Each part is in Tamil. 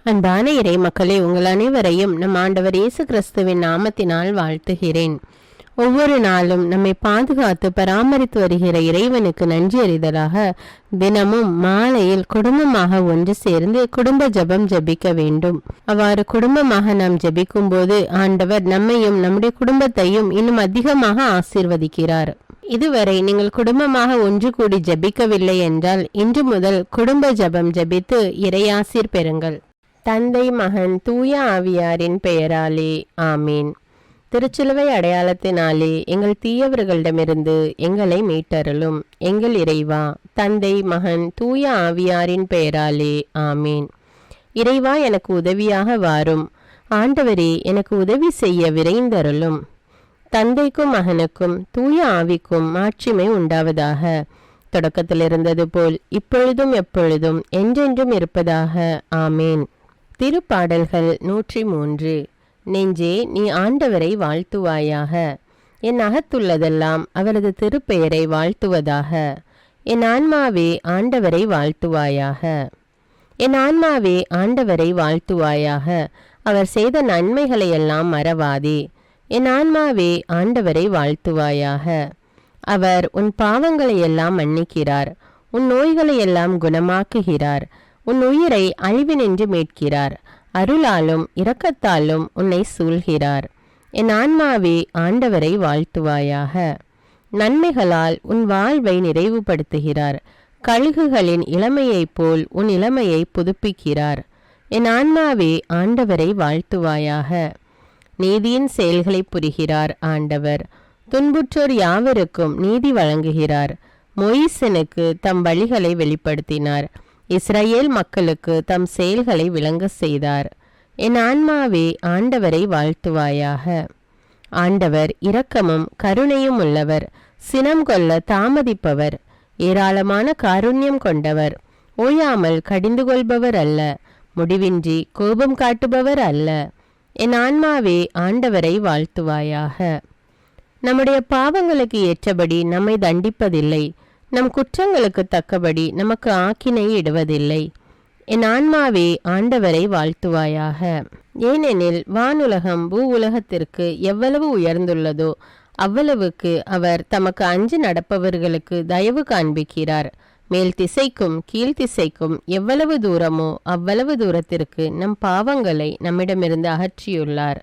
அன்பான இறை மக்களே, உங்கள் அனைவரையும் நம் ஆண்டவர் இயேசு கிறிஸ்துவின் நாமத்தினால் வாழ்த்துகிறேன். ஒவ்வொரு நாளும் நம்மை பாதுகாத்து பராமரித்து வருகிற இறைவனுக்கு நன்றி அறிதலாக தினமும் மாலையில் குடும்பமாக ஒன்று சேர்ந்து குடும்ப ஜெபம் ஜெபிக்க வேண்டும். அவ்வாறு குடும்பமாக நாம் ஜெபிக்கும் போது ஆண்டவர் நம்மையும் நம்முடைய குடும்பத்தையும் இன்னும் அதிகமாக ஆசீர்வதிக்கிறார். இதுவரை நீங்கள் குடும்பமாக ஒன்று கூடி ஜெபிக்கவில்லை என்றால் இன்று முதல் குடும்ப ஜெபம் ஜெபித்து இறையாசீர் பெறுங்கள். தந்தை, மகன், தூய ஆவியாரின் பெயராலே ஆமீன். திருச்சிலுவை அடையாளத்தினாலே எங்கள் தீயவர்களிடமிருந்து எங்களை மீட்டருளும். எங்கள் இறைவா, தந்தை, மகன், தூய ஆவியாரின் பெயராலே ஆமீன். இறைவா, எனக்கு உதவியாக வாரும். ஆண்டவரே, எனக்கு உதவி செய்ய விரைந்தருளும். தந்தைக்கும் மகனுக்கும் தூய ஆவிக்கும் மாட்சிமை உண்டாவதாக. தொடக்கத்தில் இருந்தது போல் இப்பொழுதும் எப்பொழுதும் என்றென்றும் இருப்பதாக ஆமேன். திருப்பாடல்கள் 103. நெஞ்சே, நீ ஆண்டவரை வாழ்த்துவாயாக. என் அகத்துள்ளதெல்லாம் அவரது திருப்பெயரை வாழ்த்துவதாக. என் ஆன்மாவே ஆண்டவரை வாழ்த்துவாயாக. என் ஆன்மாவே ஆண்டவரை வாழ்த்துவாயாக. அவர் செய்த நன்மைகளையெல்லாம் மறவாதே. என் ஆன்மாவே ஆண்டவரை வாழ்த்துவாயாக. அவர் உன் பாவங்களையெல்லாம் மன்னிக்கிறார், உன் நோய்களையெல்லாம் குணமாக்குகிறார், உன் உயிரை அழிவினின்று மீட்கிறார், அருளாலும் இரக்கத்தாலும் உன்னை சூழ்கிறார். என் ஆன்மாவே ஆண்டவரை வாழ்த்துவாயாக. நன்மைகளால் உன் வாழ்வை நிறைவுபடுத்துகிறார், கழுகுகளின் இளமையைப் போல் உன் இளமையை புதுப்பிக்கிறார். என் ஆன்மாவே ஆண்டவரை வாழ்த்துவாயாக. நீதியின் செயல்களை புரிகிறார் ஆண்டவர், துன்புற்றோர் யாவருக்கும் நீதி வழங்குகிறார். மொய்சனுக்கு தம் வழிகளை வெளிப்படுத்தினார், இஸ்ரவேல் மக்களுக்கு தம் செயல்களை விளங்க செய்தார். என் ஆன்மாவே ஆண்டவரை வாழ்த்துவாயாக. ஆண்டவர் இரக்கமும் கருணையும் உள்ளவர், சினம் கொள்ள தாமதிப்பவர், ஏராளமான காருண்யம் கொண்டவர், ஓயாமல் கடிந்து கொள்பவர் அல்ல, முடிவின்றி கோபம் காட்டுபவர் அல்ல. என் ஆன்மாவே ஆண்டவரை வாழ்த்துவாயாக. நம்முடைய பாவங்களுக்கு ஏற்றபடி நம்மை தண்டிப்பதில்லை, நம் குற்றங்களுக்கு தக்கபடி நமக்கு ஆக்கினை இடுவதில்லை. என் ஆன்மாவே ஆண்டவரை வாழ்த்துவாயாக. ஏனெனில் வானுலகம் பூ உலகத்திற்கு எவ்வளவு உயர்ந்துள்ளதோ அவ்வளவுக்கு அவர் தமக்கு அஞ்சு நடப்பவர்களுக்கு தயவு காண்பிக்கிறார். மேல் திசைக்கும் கீழ்த்திசைக்கும் எவ்வளவு தூரமோ அவ்வளவு தூரத்திற்கு நம் பாவங்களை நம்மிடமிருந்து அகற்றியுள்ளார்.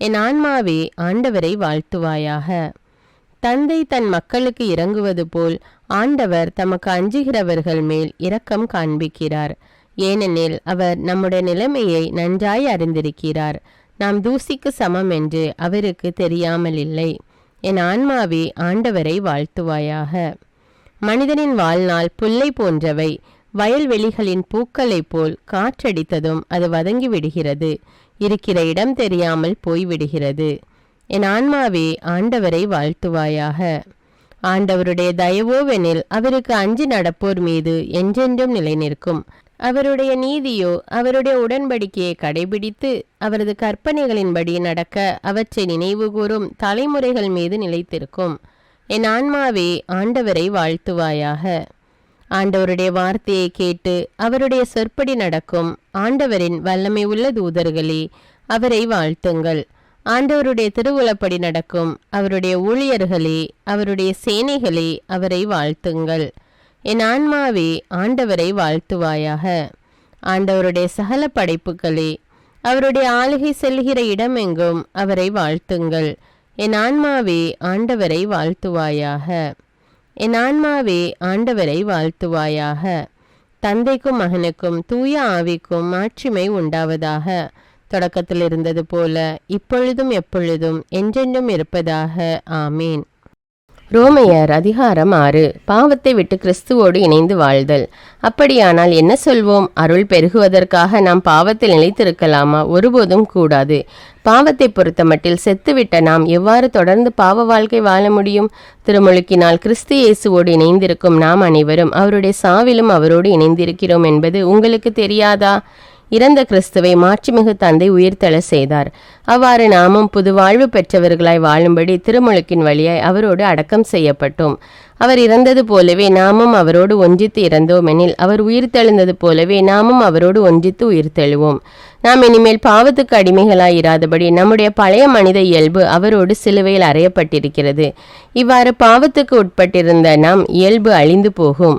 என் ஆன்மாவே ஆண்டவரை வாழ்த்துவாயாக. தந்தை தன் மக்களுக்கு இறங்குவது போல் ஆண்டவர் தமக்கு அஞ்சுகிறவர்கள் மேல் இரக்கம் காண்பிக்கிறார். ஏனெனில் அவர் நம்முடைய நிலைமையை நன்றாய் அறிந்திருக்கிறார். நாம் தூசிக்கு சமம் என்று அவருக்கு தெரியாமல் இல்லை. என் ஆன்மாவே ஆண்டவரை வாழ்த்துவாயாக. மனிதனின் வாழ்நாள் புல்லை போன்றவை, வயல்வெளிகளின் பூக்களைப் போல் காற்றடித்ததும் அது வதங்கி விடுகிறது, இருக்கிற இடம் தெரியாமல் போய்விடுகிறது. என் ஆன்மாவே ஆண்டவரை வாழ்த்துவாயாக. ஆண்டவருடைய தயவோவெனில் அவருக்கு அஞ்சி நடப்போர் மீது என்றென்றும் நிலை நிற்கும். அவருடைய நீதியோ அவருடைய உடன்படிக்கையை கடைபிடித்து அவரது கற்பனைகளின்படி நடக்க அவற்றை நினைவு கூறும் தலைமுறைகள் மீது நிலைத்திருக்கும். என் ஆன்மாவே ஆண்டவரை வாழ்த்துவாயாக. ஆண்டவருடைய வார்த்தையை கேட்டு அவருடைய சொற்படி நடக்கும் ஆண்டவரின் வல்லமை உள்ள தூதர்களே, அவரை வாழ்த்துங்கள். ஆண்டவருடைய திருவுளப்படி நடக்கும் அவருடைய ஊழியர்களே, அவருடைய சேனைகளே, அவரை வாழ்த்துங்கள். என் ஆன்மாவே ஆண்டவரை வாழ்த்துவாயாக. ஆண்டவருடைய சகல படைப்புகளே, அவருடைய ஆளுகை செல்கிற இடமெங்கும் அவரை வாழ்த்துங்கள். என் ஆன்மாவே ஆண்டவரை வாழ்த்துவாயாக. என் ஆன்மாவே ஆண்டவரை வாழ்த்துவாயாக. தந்தைக்கும் மகனுக்கும் தூய ஆவிக்கும் மாட்சிமை உண்டாவதாக. தொடக்கத்தில் இருந்தது போல இப்பொழுதும் எப்பொழுதும் என்றென்றும் இருப்பதாக ஆமீன். ரோமையர் அதிகாரம் 6. பாவத்தை விட்டு கிறிஸ்துவோடு இணைந்து வாழ்தல். அப்படியானால் என்ன சொல்வோம்? அருள் பெருகுவதற்காக நாம் பாவத்தில் நிலைத்திருக்கலாமா? ஒருபோதும் கூடாது. பாவத்தை பொறுத்தமட்டில் செத்துவிட்ட நாம் எவ்வாறு தொடர்ந்து பாவ வாழ்க்கை வாழ முடியும்? திருமுழுக்கினால் கிறிஸ்து இயேசுவோடு இணைந்திருக்கும் நாம் அனைவரும் அவருடைய சாவிலும் அவரோடு இணைந்திருக்கிறோம் என்பது உங்களுக்கு தெரியாதா? இறந்த கிறிஸ்துவை மாட்சிமிகு தந்தை உயிர்த்தெழ செய்தார். அவ்வாறு நாமும் புது வாழ்வு பெற்றவர்களாய் வாழும்படி திருமுழுக்கின் வழியாய் அவரோடு அடக்கம் செய்யப்பட்டோம். அவர் இறந்தது போலவே நாமும் அவரோடு ஒன்றித்து இறந்தோமெனில் அவர் உயிர்த்தெழுந்தது போலவே நாமும் அவரோடு ஒன்றித்து உயிர்த்தெழுவோம். நாம் இனிமேல் பாவத்துக்கு அடிமைகளாயிராதபடி நம்முடைய பழைய மனித இயல்பு அவரோடு சிலுவையில் அறையப்பட்டிருக்கிறது. இவ்வாறு பாவத்துக்கு உட்பட்டிருந்த நம் இயல்பு அழிந்து போகும்.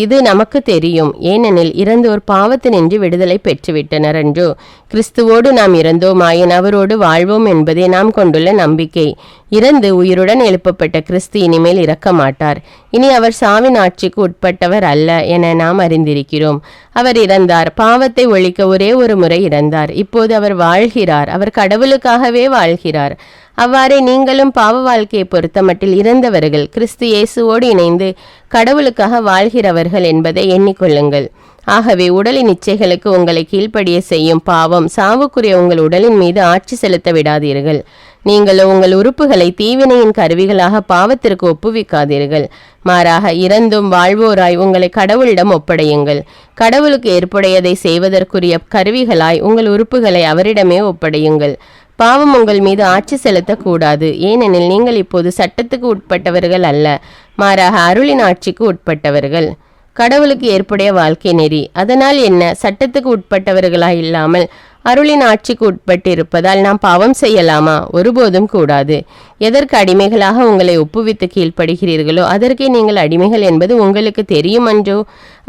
இது நமக்கு தெரியும். ஏனெனில் இறந்தோர் பாவத்தினின்று விடுதலை பெற்றுவிட்டனர் என்றோ. கிறிஸ்துவோடு நாம் இறந்தோமாயின் அவரோடு வாழ்வோம் என்பதே நாம் கொண்டுள்ள நம்பிக்கை. இறந்து உயிருடன் எழுப்பப்பட்ட கிறிஸ்து இனிமேல் இறக்க மாட்டார். இனி அவர் சாவின் ஆட்சிக்கு உட்பட்டவர் அல்ல என நாம் அறிந்திருக்கிறோம். அவர் இறந்தார், பாவத்தை ஒழிக்க ஒரே ஒரு முறை இறந்தார். இப்போது அவர் வாழ்கிறார். அவர் கடவுளுக்காகவே வாழ்கிறார். அவ்வாறே நீங்களும் பாவ வாழ்க்கையை பொறுத்தமட்டில் இறந்தவர்கள், கிறிஸ்து இயேசுவோடு இணைந்து கடவுளுக்காக வாழ்கிறவர்கள் என்பதை எண்ணிக்கொள்ளுங்கள். ஆகவே உடலின் இச்சைகளுக்கு உங்களை கீழ்ப்படிய செய்யும் பாவம் சாவுக்குரிய உங்கள் உடலின் மீது ஆட்சி செலுத்த விடாதீர்கள். நீங்களோ உங்கள் உறுப்புகளை தீவினையின் கருவிகளாக பாவத்திற்கு ஒப்புவிக்காதீர்கள். மாறாக இறந்தும் வாழ்வோராய் உங்களை கடவுளிடம் ஒப்படையுங்கள். கடவுளுக்கு ஏற்புடையதை செய்வதற்குரிய கருவிகளாய் உங்கள் உறுப்புகளை அவரிடமே ஒப்படையுங்கள். பாவம் உங்கள் மீது ஆட்சி செலுத்தக்கூடாது. ஏனெனில் நீங்கள் இப்போது சட்டத்துக்கு உட்பட்டவர்கள் அல்ல, மாறாக அருளின் ஆட்சிக்கு உட்பட்டவர்கள். கடவுளுக்கு ஏற்புடைய வாழ்க்கை நெறி. அதனால் என்ன? சட்டத்துக்கு உட்பட்டவர்களாய் இல்லாமல் அருளின் ஆட்சிக்கு உட்பட்டு இருப்பதால் நாம் பாவம் செய்யலாமா? ஒருபோதும் கூடாது. எதற்கு அடிமைகளாக உங்களை ஒப்புவித்து கீழ்ப்படுகிறீர்களோ அதற்கே நீங்கள் அடிமைகள் என்பது உங்களுக்கு தெரியும் அன்றோ?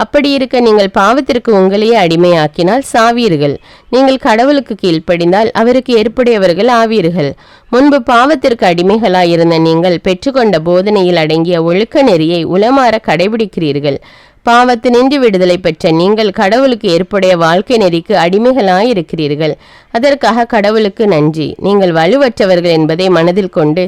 அப்படி இருக்க நீங்கள் பாவத்திற்கு உங்களையே அடிமையாக்கினால் சாவீர்கள். நீங்கள் கடவுளுக்கு கீழ்ப்படிந்தால் அவருக்கு ஏற்புடையவர்கள் ஆவீர்கள். முன்பு பாவத்திற்கு அடிமைகளாயிருந்த நீங்கள் பெற்றுக்கொண்ட போதனையில் அடங்கிய ஒழுக்க நெறியை உளமாற கடைபிடிக்கிறீர்கள். பாவத்தினின்று விடுதலை பெற்ற நீங்கள் கடவுளுக்கு ஏற்புடைய வாழ்க்கை நெறிக்கு அடிமைகளாயிருக்கிறீர்கள். அதற்காக கடவுளுக்கு நன்றி. நீங்கள் வலுவற்றவர்கள் என்பதை மனதில் கொண்டு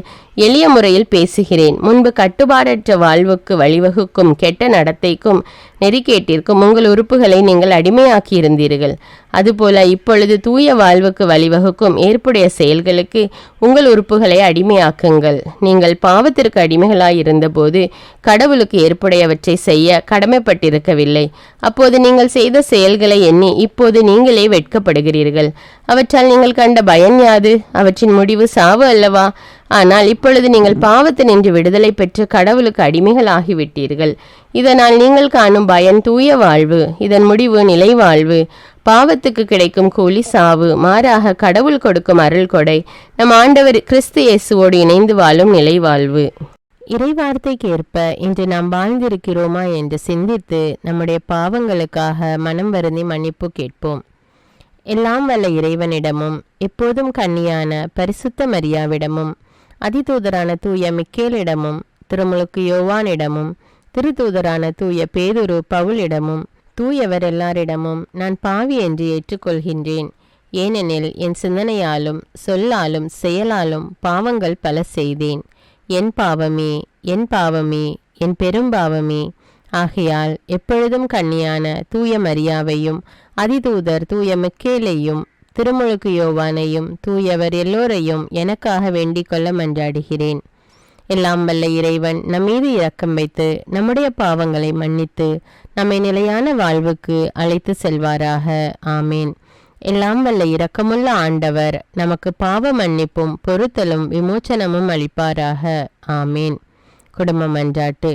எளிய முறையில் பேசுகிறேன். முன்பு கட்டுப்பாடற்ற வாழ்வுக்கு வழிவகுக்கும் கெட்ட நடத்தைக்கும் நெறிக்கேட்டிற்கும் உங்கள் உறுப்புகளை நீங்கள் அடிமையாக்கி இருந்தீர்கள். அதுபோல இப்பொழுது தூய வாழ்வுக்கு வழிவகுக்கும் ஏற்புடைய செயல்களுக்கு உங்கள் உறுப்புகளை அடிமையாக்குங்கள். நீங்கள் பாவத்திற்கு அடிமைகளாயிருந்தபோது கடவுளுக்கு ஏற்புடையவற்றை செய்ய கடமைப்பட்டிருக்கவில்லை. அப்போது நீங்கள் செய்த செயல்களை எண்ணி இப்போது நீங்களே வெட்கப்படுகிறீர்கள். அவற்றால் நீங்கள் கண்ட பயன் யாது? அவற்றின் முடிவு சாவு அல்லவா? ஆனால் இப்பொழுது நீங்கள் பாவத்தினின்று விடுதலை பெற்று கடவுளுக்கு அடிமைகள் ஆகிவிட்டீர்கள். இதனால் நீங்கள் காணும் பயன் தூய வாழ்வு. இதன் முடிவு நிலை வாழ்வு. பாவத்துக்கு கிடைக்கும் கூலி சாவு. மாறாக கடவுள் கொடுக்கும் அருள் கொடை நம் ஆண்டவர் கிறிஸ்து இயேசுவோடு இணைந்து வாழும் நிலை வாழ்வு. இறைவார்த்தைக்கு ஏற்ப இன்று நாம் வாழ்ந்திருக்கிறோமா என்று சிந்தித்து நம்முடைய பாவங்களுக்காக மனம் வருந்தி மன்னிப்பு கேட்போம். எல்லாம் வல்ல இறைவனிடமும் எப்போதும் கன்னியான பரிசுத்த மரியாவிடமும் அதிதூதரான தூய மிக்கேலிடமும் திருமுழுக்கு யோவானிடமும் திருத்தூதரான தூய பேதுரு பவுலிடமும் தூயவர் எல்லாரிடமும் நான் பாவி என்று ஏற்றுக்கொள்கின்றேன். ஏனெனில் என் சிந்தனையாலும் சொல்லாலும் செயலாலும் பாவங்கள் பல செய்தேன். என் பாவமே, என் பாவமே, என் பெரும்பாவமே. ஆகையால் எப்பொழுதும் கன்னியான தூய மரியாவையும் அதிதூதர் தூய மிக்கேலையும் திருமுழுக்கு யோவானையும் தூயவர் எல்லோரையும் எனக்காக வேண்டிக் கொள்ள மன்றாடுகிறேன். எல்லாம் வல்ல இறைவன் நம்மீது இரக்கம் வைத்து நம்முடைய பாவங்களை மன்னித்து நம்மை நிலையான வாழ்வுக்கு அழைத்து செல்வாராக. ஆமேன். எல்லாம் வல்ல இரக்கமுள்ள ஆண்டவர் நமக்கு பாவ மன்னிப்பும் பொறுத்தலும் விமோச்சனமும் அளிப்பாராக. ஆமேன். குடும்ப மன்றாட்டு.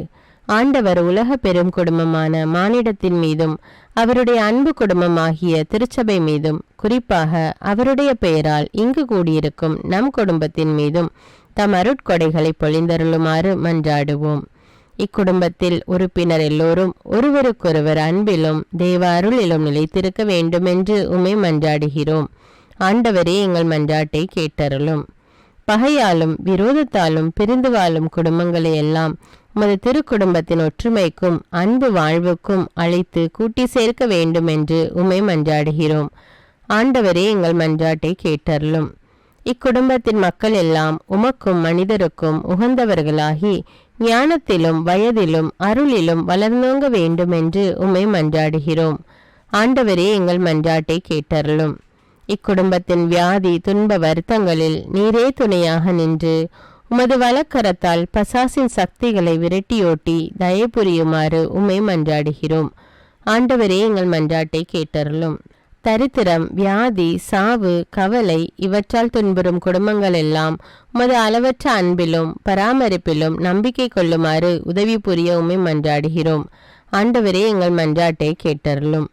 ஆண்டவர் உலக பெரும் குடும்பமான மானிடத்தின் மீதும் அவருடைய அன்பு குடும்பமாகிய திருச்சபை மீதும் குறிப்பாக அவருடைய பெயரால் இங்கு கூடியிருக்கும் நம் குடும்பத்தின் மீதும் தம் அருட்கொடைகளை பொழிந்தருளுமாறு மன்றாடுவோம். இக்குடும்பத்தில் உறுப்பினர் எல்லோரும் ஒருவருக்கொருவர் அன்பிலும் தேவ அருளிலும் நிலைத்திருக்க வேண்டுமென்று உம்மை மன்றாடுகிறோம். ஆண்டவரே, எங்கள் மன்றாட்டை கேட்டருளும். பகையாலும் விரோதத்தாலும் பிரிந்து வாழும் குடும்பங்களை எல்லாம் உமது திருக்குடும்பத்தின் ஒற்றுமைக்கும் அன்பு வாழ்வுக்கும் அழைத்து கூட்டி சேர்க்க வேண்டுமென்று உம்மை மன்றாடுகிறோம். ஆண்டவரே, எங்கள் மன்றாட்டை கேட்டருளும். இக்குடும்பத்தின் மக்கள் எல்லாம் உமக்கும் மனிதருக்கும் உகந்தவர்களாகி ஞானத்திலும் வயதிலும் அருளிலும் வளர்ந்தோங்க வேண்டுமென்று உம்மை மன்றாடுகிறோம். ஆண்டவரே, எங்கள் மன்றாட்டை கேட்டருளும். இக்குடும்பத்தின் வியாதி துன்ப வருத்தங்களில் நீரே துணையாக நின்று உமது வலக்கரத்தால் பசாசின் சக்திகளை விரட்டியோட்டி தயபுரியுமாறு உம்மை மன்றாடுகிறோம். ஆண்டவரே, எங்கள் மன்றாட்டை கேட்டருளும். தரித்திரம், வியாதி, சாவு, கவலை இவற்றால் துன்புறும் குடும்பங்கள் எல்லாம் உமது அளவற்ற அன்பிலும் பராமரிப்பிலும் நம்பிக்கை கொள்ளுமாறு உதவி புரிய உம்மை மன்றாடுகிறோம். ஆண்டவரே, எங்கள் மன்றாட்டை கேட்டருளும்.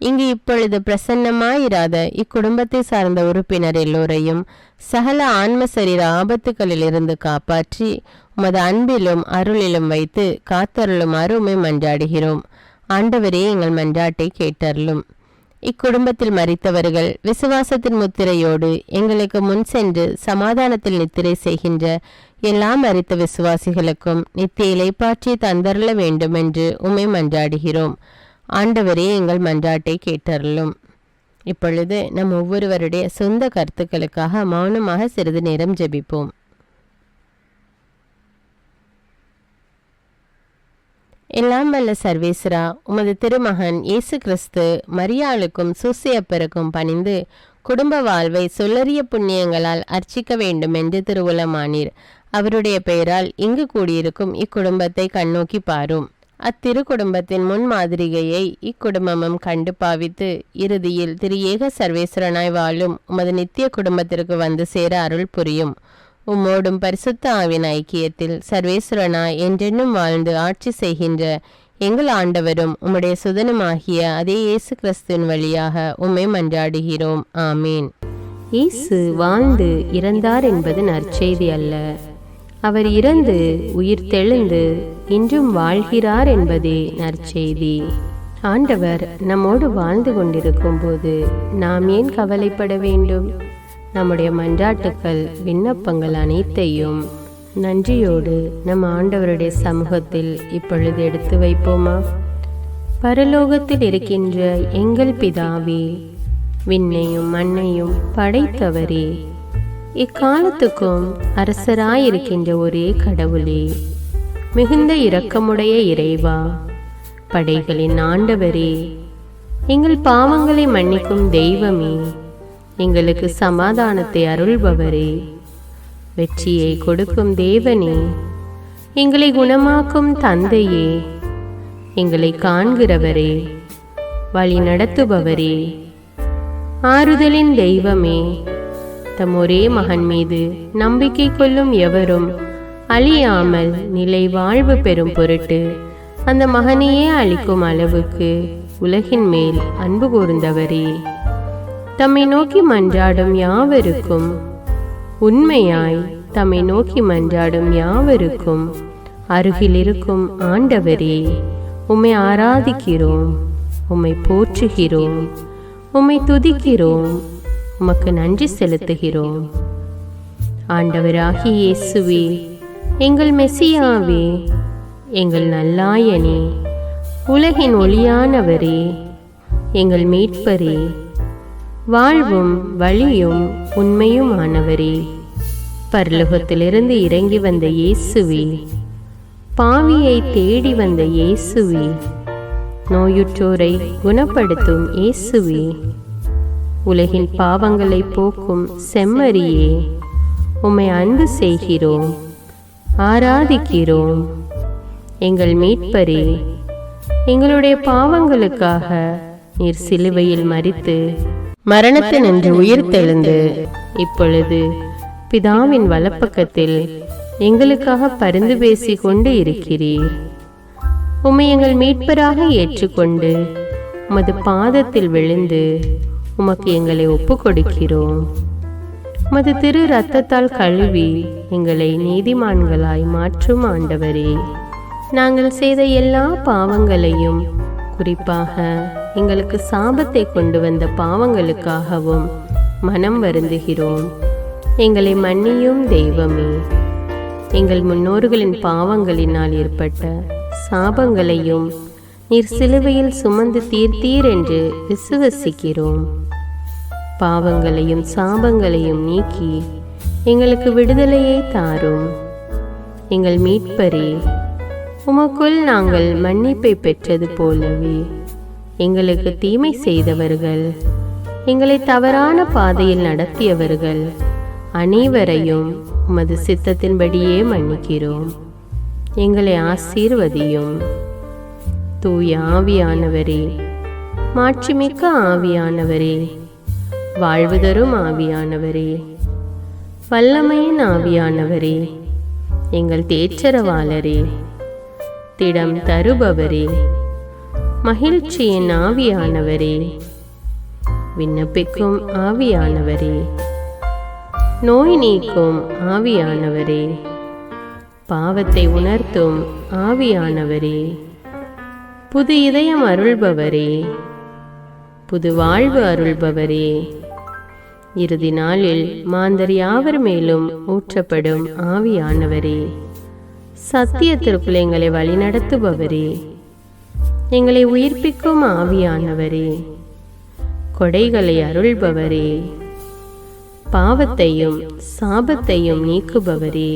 இங்கு இப்பொழுது பிரசன்னமாயிராத இக்குடும்பத்தை சார்ந்த உறுப்பினர் எல்லோரையும் சகல ஆன்ம சரீர ஆபத்துக்களிலிருந்து காப்பாற்றி உமது அன்பிலும் அருளிலும் வைத்து காத்தருளுமாறு உம்மை மன்றாடுகிறோம். ஆண்டவரே, எங்கள் மன்றாட்டை கேட்டருளும். இக்குடும்பத்தில் மரித்தவர்கள் விசுவாசத்தின் முத்திரையோடு எங்களுக்கு முன் சென்று சமாதானத்தில் நித்திரை செய்கின்ற எல்லா மரித்த விசுவாசிகளுக்கும் நித்திய இளைப்பாற்றி தந்தருள வேண்டும் என்று உம்மை மன்றாடுகிறோம். ஆண்டவரே, எங்கள் மன்றாட்டை கேட்டருளும். இப்பொழுது நம் ஒவ்வொருவருடைய சொந்த கருத்துக்களுக்காக மௌனமாக சிறிது நேரம் ஜெபிப்போம். எல்லாம் வல்ல சர்வேஸ்வரா, உமது திருமகன் இயேசு கிறிஸ்து மரியாளுக்கும் சூசையப்பருக்கும் பணிந்து குடும்ப வாழ்வை சொல்லறிய புண்ணியங்களால் அர்ச்சிக்க வேண்டும் என்று திருவுளமானீர். அவருடைய பெயரால் இங்கு கூடியிருக்கும் இக்குடும்பத்தை கண்ணோக்கி பாரும். அத்திரு குடும்பத்தின் முன்மாதிரிகையை இக்குடும்பமும் கண்டு பாவித்து இறுதியில் திரு ஏக சர்வேஸ்வரனாய் வாழும் உமது நித்திய குடும்பத்திற்கு வந்து சேர அருள் புரியும். உம்மோடும் பரிசுத்த ஆவின் ஐக்கியத்தில் சர்வேஸ்வரனாய் என்றென்னும் வாழ்ந்து ஆட்சி செய்கின்ற எங்கள் ஆண்டவரும் உம்முடைய சுதனுமாகிய அதே இயேசு கிறிஸ்துவின் வழியாக உம்மை மன்றாடுகிறோம். ஆமீன். இயேசு வாழ்ந்து இறந்தார் என்பது நற்செய்தி அல்ல. அவர் இறந்து உயிர் தெழுந்து இன்றும் வாழ்கிறார் என்பதே நற்செய்தி. ஆண்டவர் நம்மோடு வாழ்ந்து கொண்டிருக்கும் போது நாம் ஏன் கவலைப்பட வேண்டும்? நம்முடைய மன்றாட்டுக்கள், விண்ணப்பங்கள் அனைத்தையும் நன்றியோடு நம் ஆண்டவருடைய சமூகத்தில் இப்பொழுது எடுத்து வைப்போமா? பரலோகத்தில் இருக்கின்ற எங்கள் பிதாவே, விண்ணையும் மண்ணையும் படைத்தவரே, இக்காலத்துக்கும் அரசராயிருக்கின்ற ஒரே கடவுளே, மிகுந்த இரக்கமுடைய இறைவா, படைகளின் ஆண்டவரே, எங்கள் பாவங்களை மன்னிக்கும் தெய்வமே, எங்களுக்கு சமாதானத்தை அருள்பவரே, வெற்றியை கொடுக்கும் தேவனே, எங்களை குணமாக்கும் தந்தையே, எங்களை காண்கிறவரே, வழி நடத்துபவரே, ஆறுதலின் தெய்வமே, தம் ஒரே மகன் மீது நம்பிக்கை கொள்ளும் எவரும் அழியாமல் நிலை வாழ்வு பெறும் பொருட்டு அந்த மகனையே அளிக்கும் அளவுக்கு உலகின் மேல் அன்பு கூர்ந்தவரே, தம்மை நோக்கி மன்றாடும் யாவருக்கும், உண்மையாய் தம்மை நோக்கி மன்றாடும் யாவருக்கும் அருகில் இருக்கும் ஆண்டவரே, உம்மை ஆராதிக்கிறோம், உம்மை போற்றுகிறோம், உம்மை துதிக்கிறோம், உமக்கு நன்றி செலுத்துகிறோம். ஆண்டவராகிய இயேசுவே, எங்கள் மெசியாவே, எங்கள் நல்லாயனே, உலகின் ஒளியானவரே, எங்கள் மீட்பரே, வாழ்வும் வழியும் உண்மையுமானவரே, பரலோகத்திலிருந்து இறங்கி வந்த இயேசுவே, பாவியை தேடி வந்த இயேசுவே, நோயுற்றோரை குணப்படுத்தும் இயேசுவே, உலகின் பாவங்களை போக்கும் செம்மறியே, உம்மை அன்பு செய்கிறோம், ஆராதிக்கிறோம். எங்கள் மீட்பரே, எங்களுடைய பாவங்களுக்காக நீர் சிலுவையில் மரித்து மரணத்தினின்று உயிர் தெழுந்து இப்பொழுது பிதாவின் வலப்பக்கத்தில் எங்களுக்காக பரிந்து பேசி கொண்டு இருக்கிறீர். உம்மை எங்கள் மீட்பராக ஏற்றுக்கொண்டு உமது பாதத்தில் விழுந்து உமக்கு எங்களை ஒப்பு கொடுக்கிறோம். உமது திரு இரத்தத்தால் கழுவி எங்களை நீதிமான்களாய் மாற்றும் ஆண்டவரே, நாங்கள் செய்த எல்லா பாவங்களையும், குறிப்பாக எங்களுக்கு சாபத்தை கொண்டு வந்த பாவங்களுக்காகவும் மனம் வருந்துகிறோம். எங்களை மன்னியும் தெய்வமே, எங்கள் முன்னோர்களின் பாவங்களினால் ஏற்பட்ட சாபங்களையும் நீர் சிலுவையில் சுமந்து தீர்த்தீர் என்று விசுவசிக்கிறோம். பாவங்களையும் சாபங்களையும் நீக்கி எங்களுக்கு விடுதலையை தாரும். எங்கள் மீட்பரே, உமக்குள் நாங்கள் மன்னிப்பை பெற்றது போலவே எங்களுக்கு தீமை செய்தவர்கள், எங்களை தவறான பாதையில் நடத்தியவர்கள் அனைவரையும் உமது சித்தத்தின்படியே மன்னிக்கிறோம். எங்களை ஆசீர்வதியும். தூய ஆவியானவரே, மாட்சிமிக்க ஆவியானவரே, வாழ்வு தரும் ஆவியானவரே, வல்லமையின் ஆவியானவரே, எங்கள் தேற்றரவாளரே, திடம் தருபவரே, மகிழ்ச்சியின் ஆவியானவரே, விண்ணப்பிக்கும் ஆவியானவரே, நோய் நீக்கும் ஆவியானவரே, பாவத்தை உணர்த்தும் ஆவியானவரே, புது இதயம் அருள்பவரே, புது வாழ்வு அருள்பவரே, இறுதி நாளில் மாந்தர் யாவர் மேலும் ஊற்றப்படும் ஆவியானவரே, சத்தியத்திற்குள் எங்களை வழிநடத்துபவரே, எங்களை உயிர்ப்பிக்கும் ஆவியானவரே, கொடைகளை அருள்பவரே, பாவத்தையும் சாபத்தையும் நீக்குபவரே,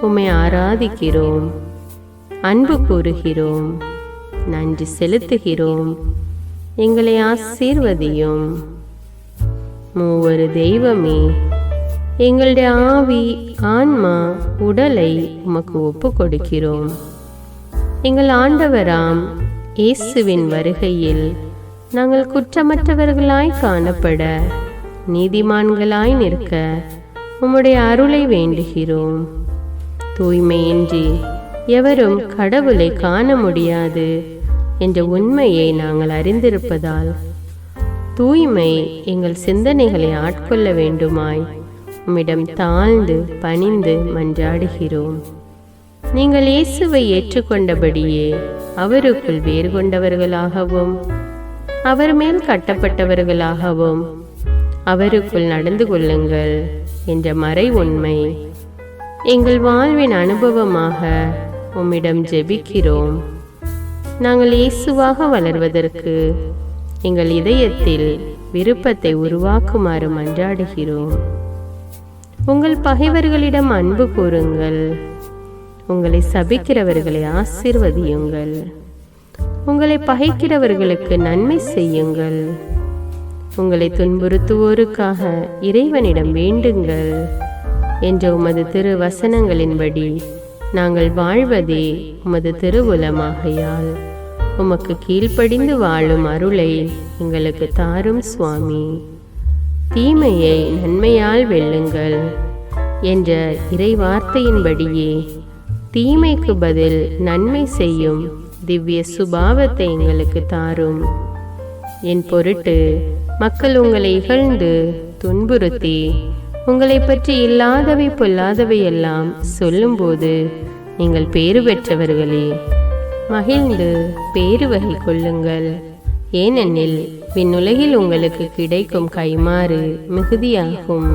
உம்மை ஆராதிக்கிறோம், அன்பு கூறுகிறோம், நன்றி செலுத்துகிறோம். எங்களை ஆசீர்வதியும். மூவரு தெய்வமே, எங்களுடைய ஆவி ஆன்மா உடலை உமக்கு ஒப்பு கொடுக்கிறோம். எங்கள் ஆண்டவராம் இயேசுவின் வருகையில் நாங்கள் குற்றமற்றவர்களாய் காணப்பட, நீதிமான்களாய் நிற்க உம்முடைய அருளை வேண்டுகிறோம். தூய்மையின்றி எவரும் கடவுளை காண முடியாது என்ற உண்மையை நாங்கள் அறிந்திருப்பதால் தூய்மை எங்கள் சிந்தனைகளை ஆட்கொள்ள வேண்டுமாய் உம்மிடம் தாழ்ந்து பணிந்து மன்றாடுகிறோம். நீங்கள் இயேசுவை ஏற்றுக்கொண்டபடியே அவருக்குள் வேறு கொண்டவர்களாகவும் அவர் மேல் கட்டப்பட்டவர்களாகவும் அவருக்குள் நடந்து கொள்ளுங்கள் என்ற மறை உண்மை எங்கள் வாழ்வின் அனுபவமாக உம்மிடம் ஜெபிக்கிறோம். நாங்கள் இயேசுவாக வளர்வதற்கு எங்கள் இதயத்தில் விருப்பத்தை உருவாக்குமாறு மன்றாடுகிறோம். உங்கள் பகைவர்களிடம் அன்பு கூறுங்கள், உங்களை சபிக்கிறவர்களை ஆசீர்வதியுங்கள், உங்களை பகைக்கிறவர்களுக்கு நன்மை செய்யுங்கள், உங்களை துன்புறுத்துவோருக்காக இறைவனிடம் வேண்டுங்கள் என்ற உமது திரு வசனங்களின்படி நாங்கள் வாழ்வதே உமது திருவுலமாகையால் உமக்கு கீழ்ப்படிந்து வாழும் அருளை எங்களுக்கு தாரும் சுவாமி. தீமையை நன்மையால் வெல்லுங்கள் என்ற இறை வார்த்தையின்படியே தீமைக்கு பதில் நன்மை செய்யும் திவ்ய சுபாவத்தை எங்களுக்கு தாரும். என் பொருட்டு மக்கள் உங்களை இகழ்ந்து துன்புறுத்தி உங்களை பற்றி இல்லாதவை பொல்லாதவை எல்லாம் சொல்லும்போது நீங்கள் பேறு பெற்றவர்களே, மகிழ்ந்து பேறு வகை கொள்ளுங்கள். ஏனெனில் விண்ணுலகில் உங்களுக்கு கிடைக்கும் கைமாறு மிகுதியாகும்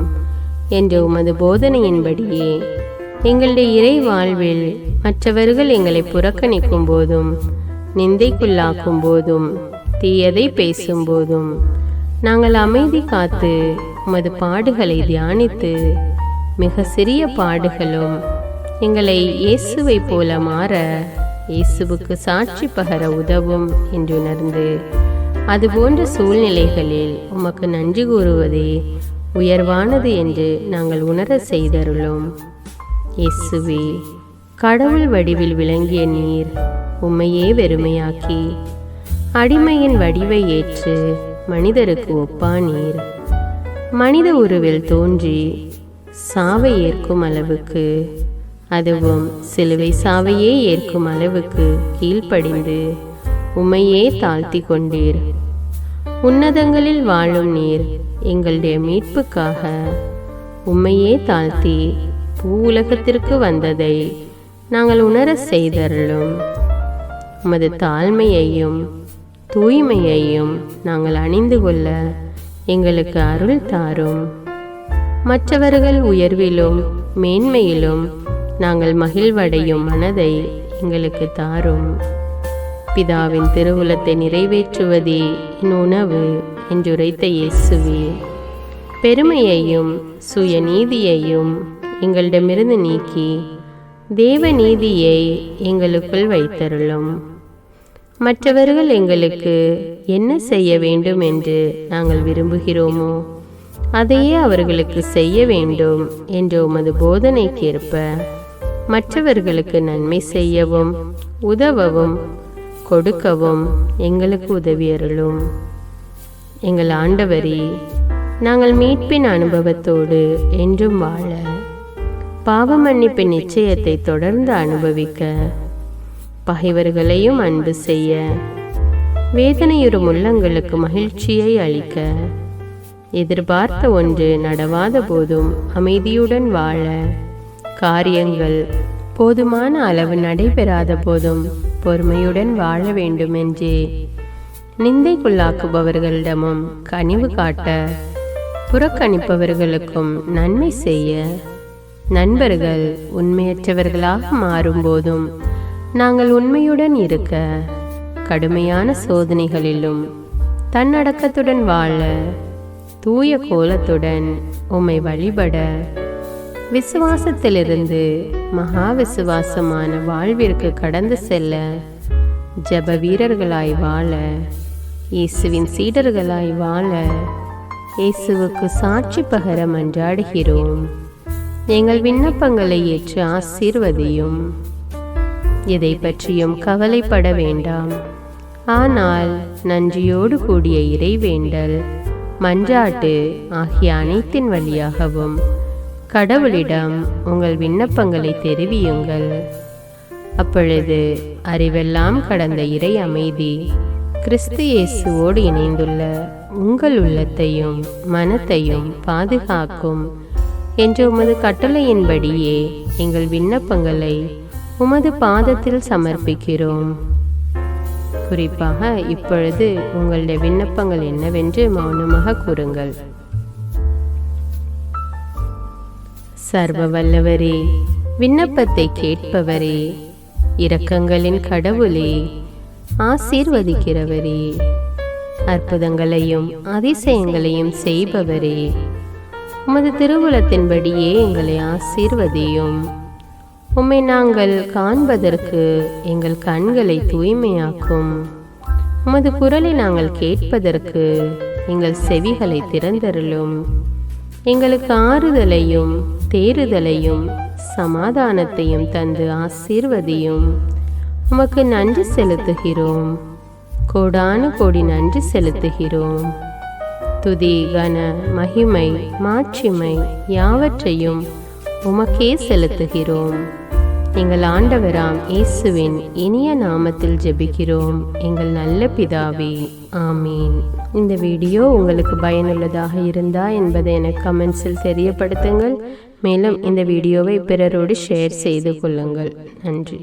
என்ற உமது போதனையின்படியே எங்களுடைய இறை வாழ்வில் மற்றவர்கள் எங்களை புறக்கணிக்கும் போதும் நிந்தைக்குள்ளாக்கும் போதும் தீயதை பேசும்போதும் நாங்கள் அமைதி காத்து உமது பாடுகளை தியானித்து மிக சிறிய பாடுகளும் எங்களை இயேசுவை போல மாற இயேசுவுக்கு சாட்சி பகர உதவும் என்றுணர்ந்து அதுபோன்ற சூழ்நிலைகளில் உமக்கு நன்றி கூறுவதே உயர்வானது என்று நாங்கள் உணர செய்தருளும். இயேசுவே, கடவுள் வடிவில் விளங்கிய நீர் உம்மையே வெறுமையாக்கி அடிமையின் வடிவை ஏற்று மனிதருக்கு ஒப்பானீர். மனித உருவில் தோன்றி சாவை ஏற்கும் அளவுக்கு, அதுவும் சிலுவை சாவையே ஏற்கும் அளவுக்கு கீழ்ப்படிந்து உம்மையே தாழ்த்தி கொண்டீர். உன்னதங்களில் வாழும் நீர் எங்களுடைய மீட்புக்காக உம்மையே தாழ்த்தி பூவுலகத்திற்கு வந்ததை நாங்கள் உணர செய்தருளும். உமது தாழ்மையையும் தூய்மையையும் நாங்கள் அணிந்து கொள்ள எங்களுக்கு அருள் தாரும். மற்றவர்கள் உயர்விலும் மேன்மையிலும் நாங்கள் மகிழ்வடையும் மனதை எங்களுக்கு தாரும். பிதாவின் திருவுலத்தை நிறைவேற்றுவதே என் உணவு என்றுரைத்த இயேசுவே, பெருமையையும் சுயநீதியையும் எங்களிடமிருந்து நீக்கி தேவ நீதியை எங்களுக்குள் வைத்தருளும். மற்றவர்கள் எங்களுக்கு என்ன செய்ய வேண்டும் என்று நாங்கள் விரும்புகிறோமோ அதையே அவர்களுக்கு செய்ய வேண்டும் என்ற உமது போதனைக்கேற்ப மற்றவர்களுக்கு நன்மை செய்யவும் உதவவும் கொடுக்கவும் எங்களுக்கு உதவி அருளும். எங்கள் ஆண்டவரே, நாங்கள் மீட்பின் அனுபவத்தோடு என்றும் வாழ, பாவ மன்னிப்பின் நிச்சயத்தை தொடர்ந்து அனுபவிக்க, பகைவர்களையும் அன்பு செய்ய, வேதனையுறும் உள்ளங்களுக்கு மகிழ்ச்சியை அளிக்க, எதிர்பார்த்த ஒன்று நடவாத போதும் அமைதியுடன் வாழ, காரியங்கள் போதுமான அளவு நடைபெறாத போதும் பொறுமையுடன் வாழ வேண்டும் என்றே நிந்தைக்குள்ளாக்குபவர்களிடமும் கனிவு காட்ட, புறக்கணிப்பவர்களுக்கும் நன்மை செய்ய, நண்பர்கள் உண்மையற்றவர்களாக மாறும்போதும் நாங்கள் உண்மையுடன் இருக்க, கடுமையான சோதனைகளிலும் தன்னடக்கத்துடன் வாழ, தூய கோலத்துடன் உம்மை வழிபட, விசுவாசத்திலிருந்து மகா விசுவாசமான வாழ்விற்கு கடந்து செல்ல, ஜெப வீரர்களாய் வாழ, இயேசுவின் சீடர்களாய் வாழ, இயேசுவுக்கு சாட்சி பகர மன்றாடுகிறோம். எங்கள் விண்ணப்பங்களை ஏற்று ஆசீர்வதியும். எதை பற்றியும் கவலைப்பட வேண்டாம். ஆனால் நன்றியோடு கூடிய இறைவேண்டல், மன்றாட்டு ஆகிய அனைத்தின் வழியாகவும் கடவுளிடம் உங்கள் விண்ணப்பங்களை தெரிவியுங்கள். அப்பொழுது அறிவெல்லாம் கடந்த இறை அமைதி கிறிஸ்து இயேசுவோடு இணைந்துள்ள உங்கள் உள்ளத்தையும் மனத்தையும் பாதுகாக்கும் என்ற உமது கட்டளையின்படியே எங்கள் விண்ணப்பங்களை உமது பாதத்தில் சமர்ப்பிக்கிறோம். குறிப்பாக இப்பொழுது உங்களுடைய விண்ணப்பங்கள் என்னவென்று மௌனமாக கூறுங்கள். சர்வ வல்லவரே, விண்ணப்பத்தை கேட்பவரே, இரக்கங்களின் கடவுளே, ஆசீர்வதிக்கிறவரே, அற்புதங்களையும் அதிசயங்களையும் செய்பவரே, உமது திருவுளத்தின்படியே எங்களை ஆசீர்வதியும். உம்மை நாங்கள் காண்பதற்கு எங்கள் கண்களை தூய்மையாக்கும். உமது குரலை நாங்கள் கேட்பதற்கு எங்கள் செவிகளை திறந்தருளும். எங்களுக்கு ஆறுதலையும் தேறுதலையும் சமாதானத்தையும் தந்து ஆசீர்வதியும். உமக்கு நன்றி செலுத்துகிறோம். கோடானு கோடி நன்றி செலுத்துகிறோம். துதி, கன, மகிமை, மாட்சிமை யாவற்றையும் உமக்கே செலுத்துகிறோம். எங்கள் ஆண்டவராம் இயேசுவின் இனிய நாமத்தில் ஜெபிக்கிறோம் எங்கள் நல்ல பிதாவே, ஆமீன். இந்த வீடியோ உங்களுக்கு பயனுள்ளதாக இருந்தா என்பதை எனக்கு கமெண்ட்ஸில் தெரியப்படுத்துங்கள். மேலும் இந்த வீடியோவை பிறரோடு ஷேர் செய்து கொள்ளுங்கள். நன்றி.